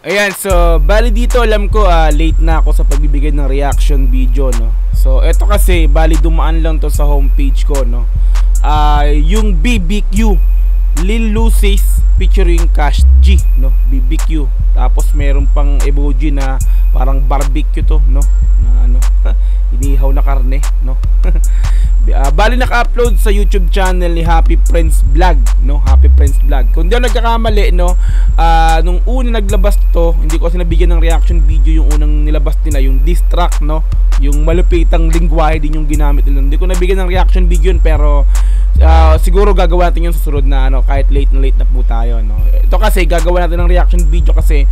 Ayan, so bali dito alam ko late na ako sa pagbibigay ng reaction video, no. So eto kasi bali dumaan lang to sa homepage ko, no. Yung BBQ Lil Lucis featuring Cash G, no. BBQ. Tapos meron pang emoji na parang barbecue to, no. Na ano, inihaw na karne, no. Bali naka-upload sa YouTube channel ni Happy Friends Vlog, no? Happy Friends Vlog. Kung di ako nagkakamali, no, nung una naglabas to, hindi ko kasi nabigyan ng reaction video yung unang nilabas nila, yung diss track, no? Yung malupitang lingwahe din yung ginamit nila. Hindi ko nabigyan ng reaction video yun, pero siguro gagawa natin yung susunod na ano, kahit late na po tayo, no. Ito kasi gagawa natin ng reaction video kasi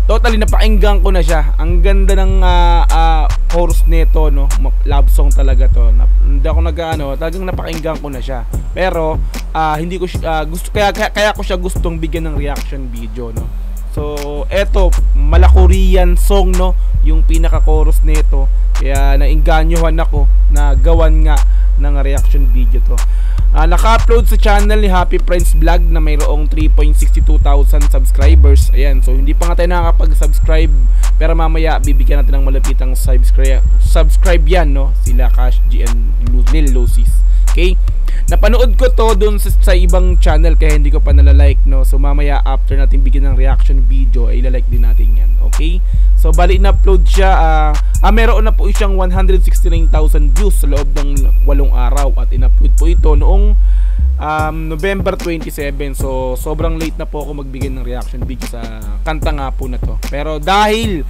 totally napakinggan ko na siya. Ang ganda ng chorus nito, no. Love song talaga to. Hindi ako talagang napakinggan ko na siya. Pero hindi ko gusto, kaya ko siya gustong bigyan ng reaction video, no. So eto, Malakurian song, no, yung pinaka chorus nito. Kaya nainganyohan ako na gawan nga ng reaction video to. Naka-upload sa channel ni Happy Friends Vlog na mayroong 3.62,000 subscribers. Ayan, so hindi pa nga tayo nakakapag-subscribe, pero mamaya bibigyan natin ng malapitang subscribe yan, no, sila Cash G and Lil Lucis. Okay? Napanood ko to dun sa ibang channel kaya hindi ko pa nalalike, no. So mamaya after natin bigyan ng reaction video ay ilalike din natin yan. Okay? So bali in-upload siya, meron na po siyang 169,000 views sa loob ng 8 araw at in-upload po ito noong November 27. So sobrang late na po ako magbigay ng reaction video sa kanta nga po na to. Pero dahil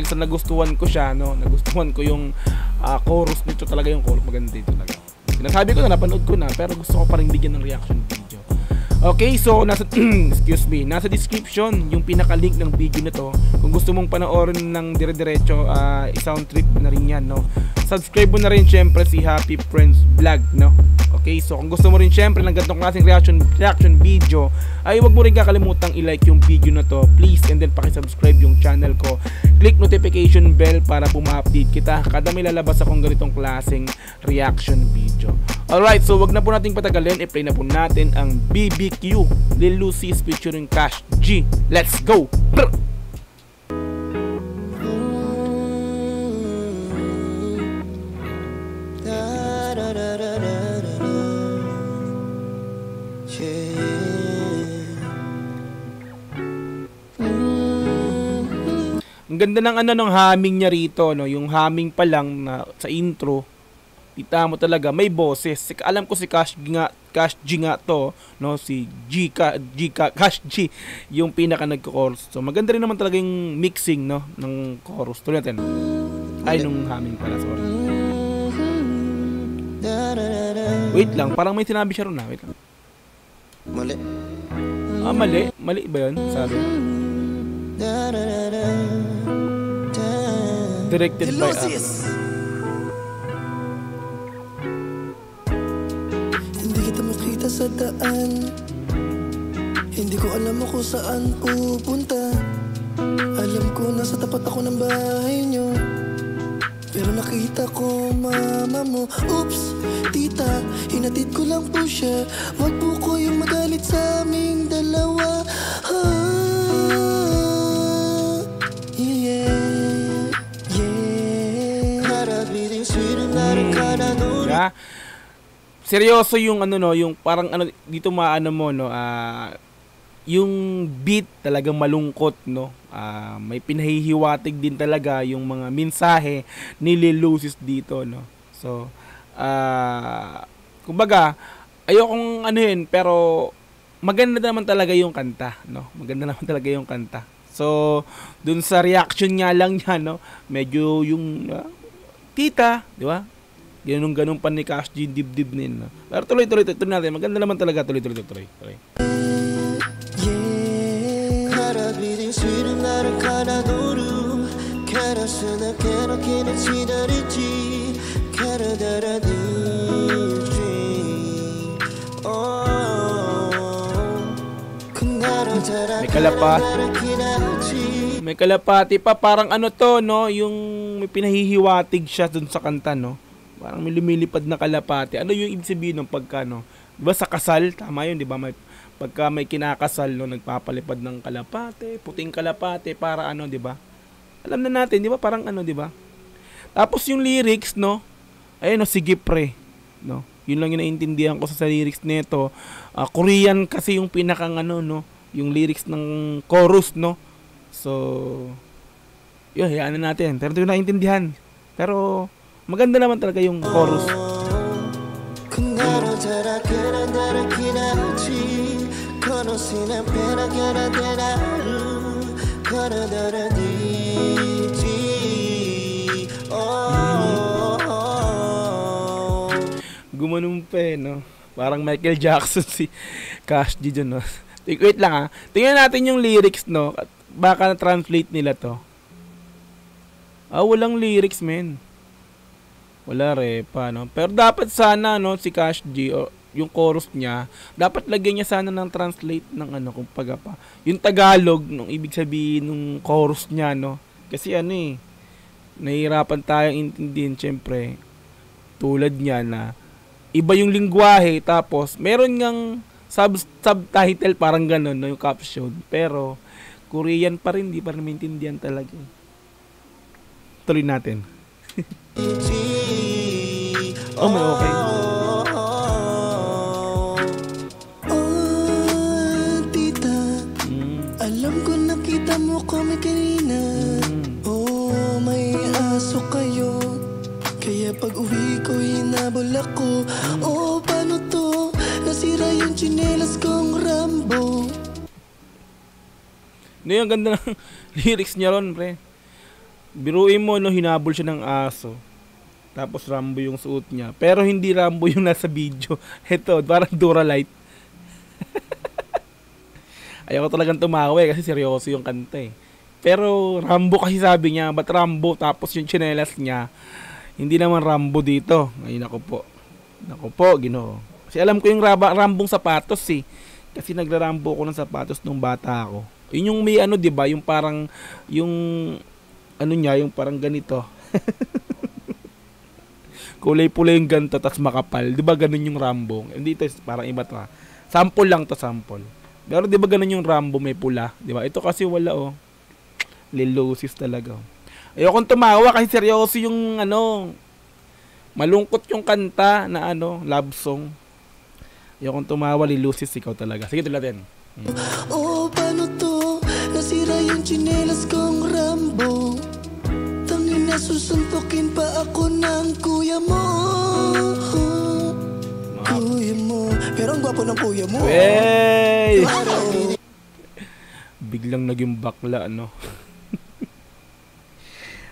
sa nagustuhan ko siya, no, nagustuhan ko yung chorus nito, talaga yung chorus maganda dito talaga. Sinasabi ko na, napanood ko na, pero gusto ko pa rin bigyan ng reaction video. Okay, so nasa excuse me, nasa description yung pinaka-link ng video nito. Kung gusto mong panoorin ng dire-diretso, i-sound trip na rin yan, no. Subscribe mo na rin syempre si Happy Friends Vlog, no. Okay, so kung gusto mo rin syempre ng ganitong klaseng reaction video, ay huwag mo rin kakalimutang i-like yung video na to, please, and then paki-subscribe yung channel ko. Click notification bell para ma-update kita kada may lalabas akong ganitong klaseng reaction video. Alright, so wag na po nating patagalin, i-play na po natin ang BBQ Lil Lucis featuring Cash G. Let's go! Brr! Ang ganda ng ng humming niya rito, no, yung humming pa lang na sa intro. Kita mo talaga may boses. Alam ko si Cash G nga to, no, si Cash G yung pinaka nagko-chorus. So maganda rin naman talaga yung mixing, no, ng chorus. Tuloy natin. Ay, nung humming pala, sorry. Wait lang, parang may sinabi siya ron na. Wait lang. Mali. Mali ba yun? Sabi. Directed by Hindi kita makita sa daan. Hindi ko alam kung saan pupunta. Alam ko nasa tapat ako ng bahay nyo, pero nakita ko mama mo. Oops, tita, hinatid ko lang po siya. Wag po ko yung magalit sa aming dalawa. Yeah. Seryoso yung no, yung parang dito maano mo, no, yung beat talagang malungkot, no. May pinahihiwatig din talaga yung mga mensahe ni Lil Lucis dito, no. So kumbaga ayokong pero maganda naman talaga yung kanta, no. Maganda naman talaga yung kanta. So dun sa reaction nga lang niya, no, medyo yung tita, di ba? Ganun pa ni Cash G, dibdib nin, no? Pero tuloy natin. Maganda naman talaga, tuloy. May kalapati pa, parang to, no, yung may pinahihiwatig siya dun sa kanta, no. Parang may lumilipad na kalapati. Ano yung ibig sabihin ng pagka, no? Diba sa kasal, tama yun, diba? Pagka may kinakasal, no, nagpapalipad ng kalapate, puting kalapate para ano, 'di ba? Alam na natin, 'di ba? Parang ano, 'di ba? Tapos yung lyrics, no? Ayun, no, sige pre, no? Yun lang yung naiintindihan ko sa lyrics nito. Korean kasi yung pinakang ano, no? Yung lyrics ng chorus, no? So, yun, hayaan na natin. Pero ito yung naiintindihan. Pero, maganda naman talaga yung chorus. Gumanong pa eh, no? Parang Michael Jackson si Cash G dyan, no? Wait lang, ha? Tingnan natin yung lyrics, no? Baka na-translate nila to. Walang lyrics, men. Wala repa, no? Pero dapat sana, no, si Cash G, yung chorus niya, dapat lagyan niya sana ng translate ng ano, kung pa. Yung Tagalog, nung ibig sabihin nung chorus niya, no? Kasi ano eh, nahihirapan tayong intindihin, syempre, tulad niya na, iba yung lingwahe, tapos, meron ngang subtitle, parang ganun, no, yung caption. Pero, Korean pa rin, di pa rin maintindihan talaga. Tuloy natin. Oh, may okay. Tita, alam ko nakita mo kami kanina. May aso kayo. Kaya pag uwi ko, hinabol ako. Paano to? Nasira yung tsinelas kong Rambo. No, yung ganda ng lyrics niya ron, pre. Biruin mo, no, hinabol siya ng aso. Tapos Rambo yung suot niya. Pero hindi Rambo yung nasa video. Ito, parang Duralite. Ayaw ko talagang tumawa kasi seryoso yung kanta eh. Pero Rambo kasi sabi niya, ba't Rambo? Tapos yung tsinelas niya, hindi naman Rambo dito. Ay, naku po. Naku po, Ginoo. Kasi alam ko yung Rambong sapatos eh. Kasi nagra-Rambo ko ng sapatos nung bata ako. Yun yung may ano, 'di ba? Yung parang yung ano niya, yung parang ganito. Kulay-pula yung ganito tas makapal. 'Di ba ganun yung Rambo? Hindi ito parang iba 'to. Sample lang 'to, sample. Pero 'di ba ganun yung Rambo may pula, 'di ba? Ito kasi wala oh. Lilosis talaga. Ayokong tumawa kasi seryoso yung ano. Malungkot yung kanta na ano, love song. Ayokong tumawa, lilosis ikaw talaga. Sige, tuloy natin. Paano to? Nasira yung tsinelas kong Rambo. Tangin na susuntukin pa ako ng kuya mo. Kuya mo. Pero ang gwapo ng kuya mo. Wey! Biglang naging bakla, no?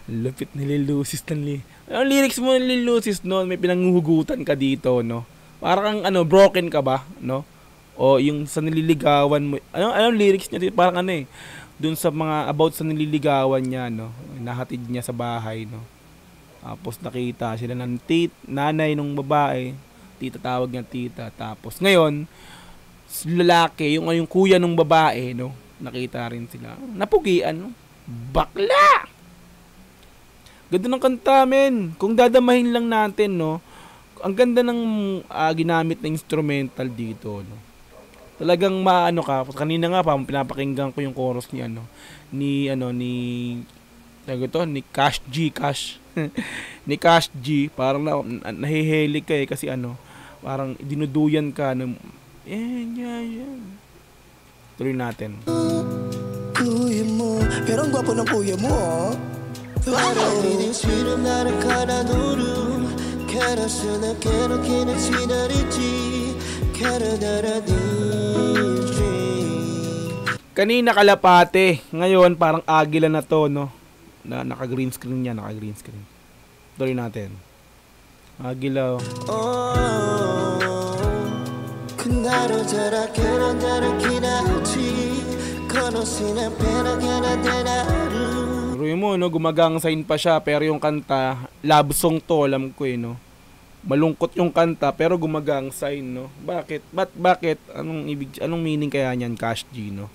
Lapit ni Lilusis ng ang lyrics mo ng Lilusis, no? May pinanghuhugutan ka dito, no? Parang ano, broken ka ba, no? O yung sa nililigawan mo, anong lyrics niya, parang ano eh, dun sa mga about sa nililigawan niya, no, nahatid niya sa bahay, no, tapos nakita sila ng nanay nung babae, tita tawag niya tita, tapos ngayon, lalaki, yung kuya nung babae, no, nakita rin sila, napugian, no, bakla! Ganda ng kanta, men, kung dadamahin lang natin, no, ang ganda ng ginamit na instrumental dito, no. Talagang maano ka, kanina nga pa pinapakinggan ko yung chorus ni ni Cash G, ni Cash G, parang nahihilig ka eh kasi ano, parang dinuduyan ka ng Tuloy natin. Kuya mo, pero ang gwapo ng kuya mo. Kanina kalapate, ngayon parang agila na to, no? Na naka-green screen niya, naka-green screen. Tuloy natin. Agila. Ruy mo, no? Gumagang sign pa siya, pero yung kanta, love song to, alam ko eh, no? Malungkot yung kanta, pero gumagang sign, no? Bakit? Bakit? Anong meaning kaya niyan, Cash G, no?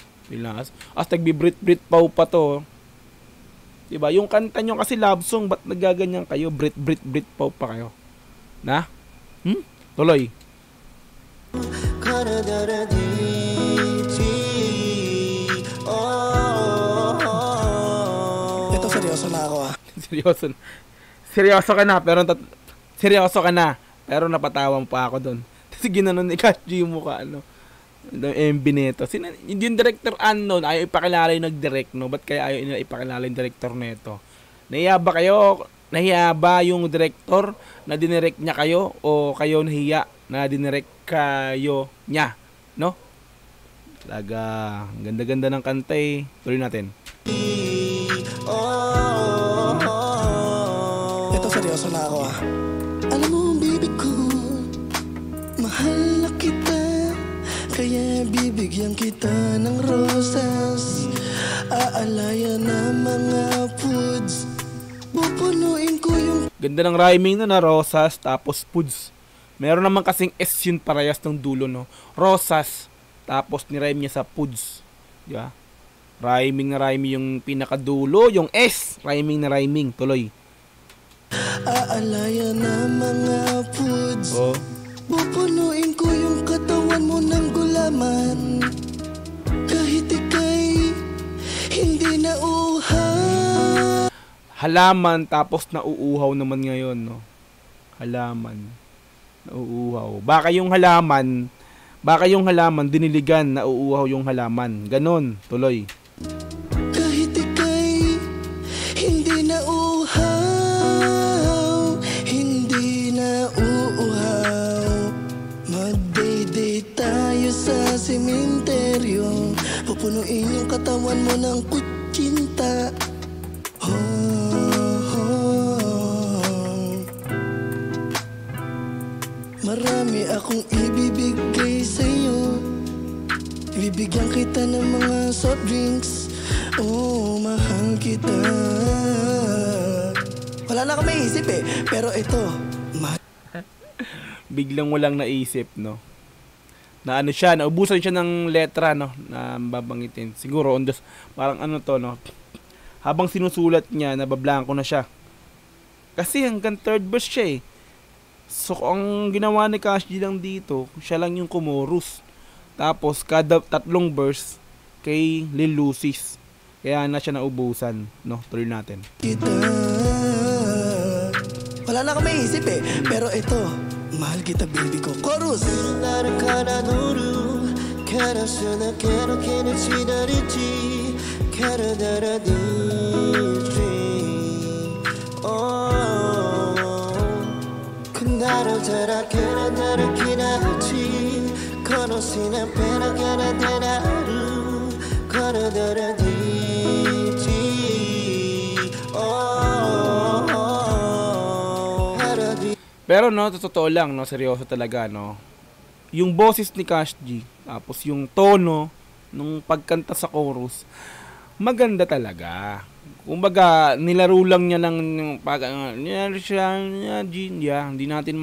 As nagbi-brit pa to. Diba? Yung kanta nyo kasi love song, ba't nagaganyan kayo? Brit pa kayo. Na? Tuloy. Seryoso. Seryoso ka na, seryoso ka na. Pero napatawang pa ako doon. Kasi ginanon ni Cash G yung mukha, ano. MB nito. Yung director unknown, ayaw ipakilala yung nag-direct, no? Ba't kaya ayaw nila ipakilala yung director nito? Nahiya ba kayo? Nahiya ba yung director na dinirect niya kayo? O kayo nahiya na dinirect kayo niya? No? Talaga, ganda-ganda ng kanta eh. Tuloy natin. Ito seryoso na ako ah. Alam mo bibig ko, mahal na kita, kaya bibigyan kita ng rosas. Aalaya na mga foods, pupunuin ko yung... Ganda ng rhyming na rosas tapos foods. Meron naman kasing S yun parehas ng dulo, no? Rosas tapos ni-rhyme niya sa foods. Di ba? Rhyming na rhyming yung pinakadulo, yung S, rhyming na rhyming, tuloy. Aalaya na mga foods, Oh. pupunuin ko yung katawan mo ng gulaman. Kahit ika'y hindi na uhaw. Halaman tapos nauuhaw naman ngayon, no? Halaman. Nauuhaw. Baka yung halaman diniligan, nauuhaw yung halaman. Ganon, tuloy. Kahit ika'y hindi na uhaw, hindi na uuhaw. Mag-date tayo sa sementeryo, pupunuin yung katawan mo ng kutsinta. Marami akong ibibigay sa'yo, ibibigyan kita ng mga soft drinks. Oh, mahal kita. Wala na akong maisip eh, pero ito, Biglang walang naisip, no? Na ano siya, naubusan siya ng letra, no? Na babanggitin. Siguro, parang ano to, no? Habang sinusulat niya, nabablanko na siya. Kasi hanggang third verse siya eh. So, ang ginawa ni Cash G lang dito, siya lang yung kumorus. Tapos, kada tatlong verse, kay Lil Lucis. Kaya na siya naubusan, no? Tuloy natin. kita. Wala na akong maisip eh, pero ito, mahal kita baby ko. Chorus! Pero no, totoo lang, no, seryoso talaga, no. Yung boses ni Cash G, tapos yung tono nung pagkanta sa chorus, maganda talaga. Kumbaga, nilaro lang niya lang yung hindi natin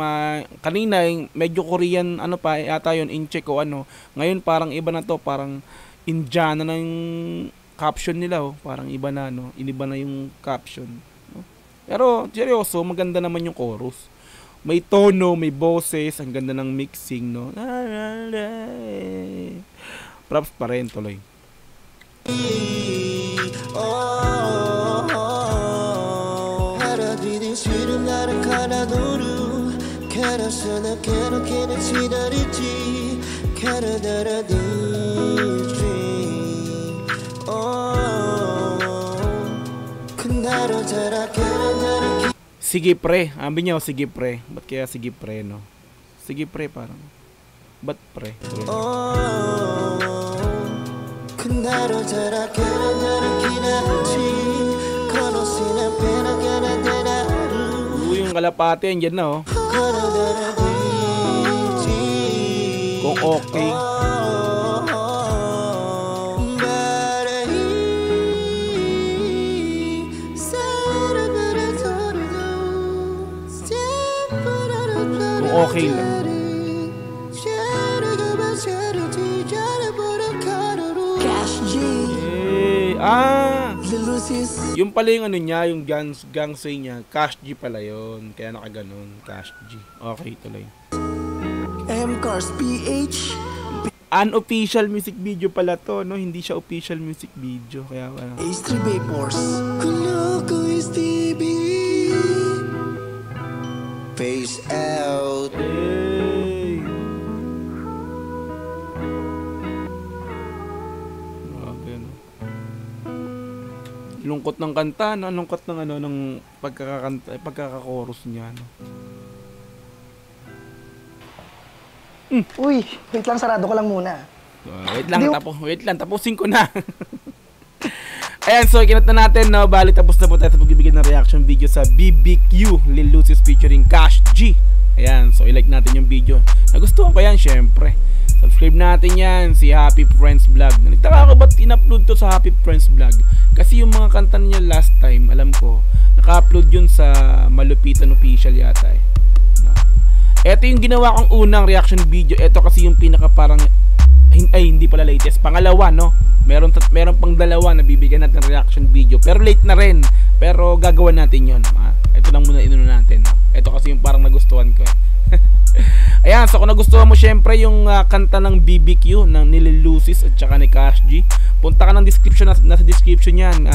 kanina medyo Korean ano pa yata yun, in-check o ano. Ngayon parang iba na to, parang Indiana na yung caption nila, oh. Parang iba na, no. Iniba na yung caption, no? Pero seryoso, maganda naman yung chorus. May tono, may boses, ang ganda ng mixing, no. Props pa rin, tuloy. Sige pre, ambi niya, sige pre. Ba't kaya sige pre, no? Sige pre, parang ba't pre? Yung kalapate, andyan na, oh. Kung okay. Kung okay lang. Cash G. Yung pala yung ano niya, yung gangsay niya, Cash G pala yun. Kaya nakaganon, Cash G. Okay, tuloy. M-Cars PH. Unofficial music video pala to, no? Hindi siya official music video. Kaya H3 Vapors. Kuloko is TV. Peace out. Hey. Grabe, no? Lungkot ng kanta, no? Lungkot ng ano, ng pagkakakanta, pagkakakorus niya, no? Uy, wait lang, sarado ko lang muna. Wait lang, tapusin ko na. Ayan, so kinat na natin, no? Bali, tapos na po tayo sa pagbibigay ng reaction video sa BBQ Lil Lucis featuring Cash G. Ayan, so i-like natin yung video. Nagustuhan ko yan, syempre. Subscribe natin yan, si Happy Friends Vlog. Nagtaka ako ba't in-upload to sa Happy Friends Vlog? Kasi yung mga kanta niya last time, alam ko, naka-upload yun sa Malupitan Official yata eh. Ito yung ginawa kong unang reaction video. Ito kasi yung pinaka parang hindi pala latest, pangalawa, no? Meron pang dalawa na bibigyan natin reaction video, pero late na rin. Pero gagawin natin yon. Ito lang muna inuno natin, no? Ito kasi yung parang nagustuhan ko eh. Ayan, so kung nagustuhan mo syempre yung kanta ng BBQ ng ni Lil Lucis at saka ni Cash G, punta ka ng description, nasa description yan.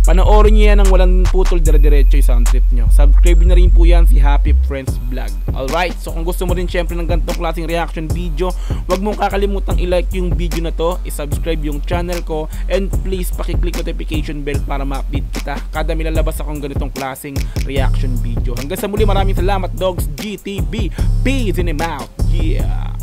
Panoorin nyo yan ng walang putol, dire-diretso yung sound trip nyo. Subscribe na rin po yan, si Happy Friends Vlog. Alright, so kung gusto mo rin syempre ng ganitong klaseng reaction video, wag mong kakalimutang i-like yung video na to, i-subscribe yung channel ko, and please pakiclick notification bell para ma-update kita kada may lalabas akong ganitong klaseng reaction video. Hanggang sa muli, maraming salamat, Dogs GTB. Peace in him out. Yeah.